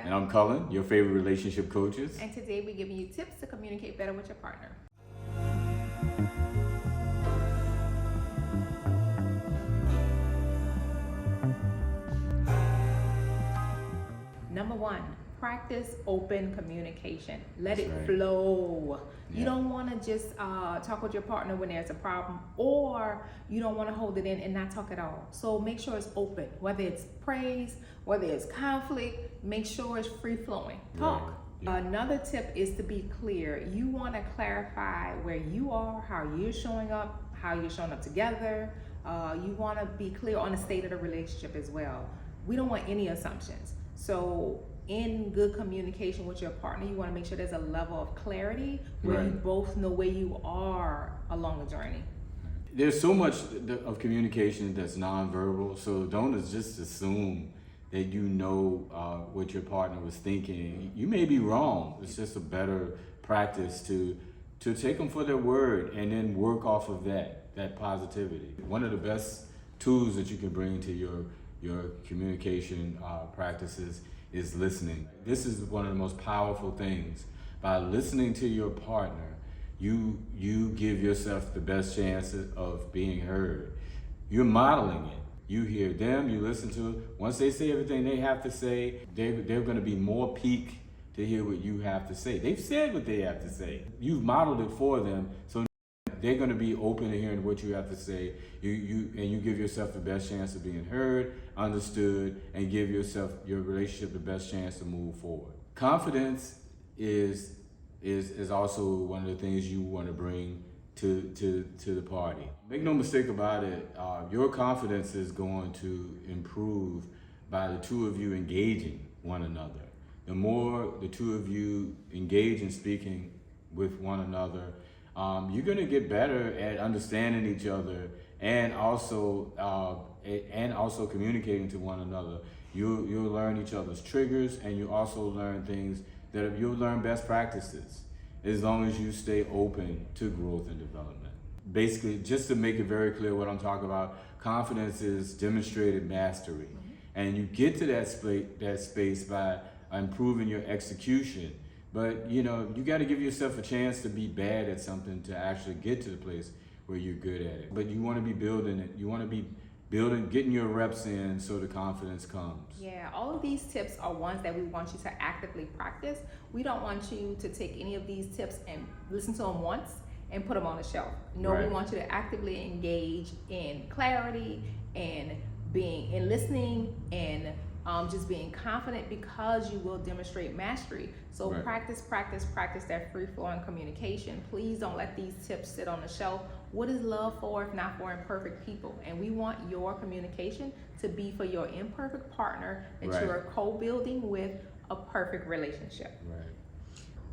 And I'm Cullen, your favorite relationship coaches. And today we're giving you tips to communicate better with your partner. Number one, practice open communication. Let it flow. You don't want to just talk with your partner when there's a problem, or you don't want to hold it in and not talk at all. So make sure it's open, whether it's praise, whether it's conflict, make sure it's free flowing. Talk. Right. Yeah. Another tip is to be clear. You want to clarify where you are, how you're showing up, how you're showing up together. You want to be clear on the state of the relationship as well. We don't want any assumptions. So in good communication with your partner, you want to make sure there's a level of clarity where you both know where you are along the journey. There's so much of communication that's nonverbal, so don't just assume that you know what your partner was thinking. You may be wrong. It's just a better practice to take them for their word and then work off of that positivity. One of the best tools that you can bring to your communication practices is listening. This is one of the most powerful things. By listening to your partner, you give yourself the best chance of being heard. You're modeling it. You hear them, you listen to it. Once they say everything they have to say, they're gonna be more piqued to hear what you have to say. They've said what they have to say. You've modeled it for them, so they're going to be open to hearing what you have to say. You give yourself the best chance of being heard, understood, and give yourself, your relationship, the best chance to move forward. Confidence is also one of the things you want to bring to the party. Make no mistake about it, your confidence is going to improve by the two of you engaging one another. The more the two of you engage in speaking with one another, you're going to get better at understanding each other and also communicating to one another. You'll learn each other's triggers, and you also learn things you'll learn best practices as long as you stay open to growth and development. Basically, just to make it very clear what I'm talking about, confidence is demonstrated mastery. And you get to that space by improving your execution. But you got to give yourself a chance to be bad at something to actually get to the place where you're good at it. But you want to be building it. You want to be getting your reps in so the confidence comes. Yeah, all of these tips are ones that we want you to actively practice. We don't want you to take any of these tips and listen to them once and put them on the shelf. No, we want you to actively engage in clarity and listening and just being confident, because you will demonstrate mastery. So practice that free-flowing communication. Please don't let these tips sit on the shelf. What is love for if not for imperfect people? And we want your communication to be for your imperfect partner that you are co-building with a perfect relationship.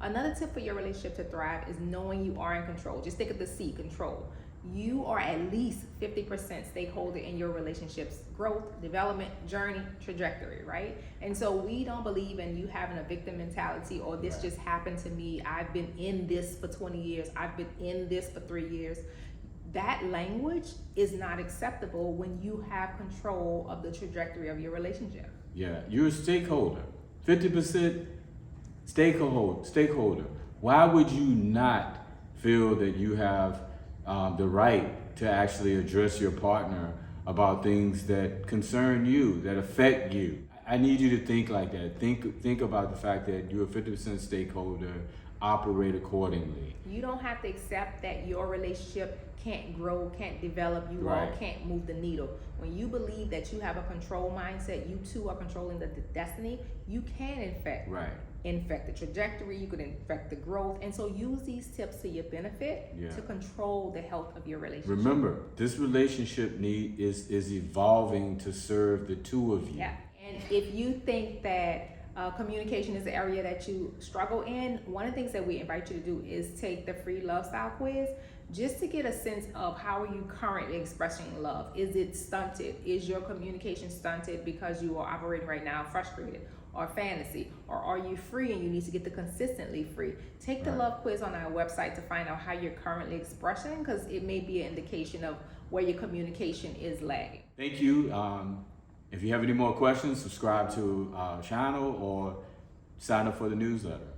Another tip for your relationship to thrive is knowing you are in control. Just think of the C, control. You are at least 50% stakeholder in your relationship's growth, development, journey, trajectory, right? And so we don't believe in you having a victim mentality, or this just happened to me. I've been in this for 20 years. I've been in this for 3 years. That language is not acceptable when you have control of the trajectory of your relationship. Yeah, you're a stakeholder. 50% stakeholder. Why would you not feel that you have the right to actually address your partner about things that concern you, that affect you? I need you to think like that. Think about the fact that you're a 50% stakeholder. Operate accordingly. You don't have to accept that your relationship can't grow, can't develop, you all can't move the needle. When you believe that you have a control mindset, you too are controlling the destiny, you can infect the trajectory, you could infect the growth. And so use these tips to your benefit to control the health of your relationship. Remember, this relationship is evolving to serve the two of you. Yeah. And if you think that communication is the area that you struggle in, one of the things that we invite you to do is take the free love style quiz, just to get a sense of how are you currently expressing love. Is it stunted? Is your communication stunted because you are operating right now frustrated or fantasy? Or are you free and you need to get to consistently free? Take the love quiz on our website to find out how you're currently expressing, because it may be an indication of where your communication is lagging. Thank you. If you have any more questions, subscribe to our channel or sign up for the newsletter.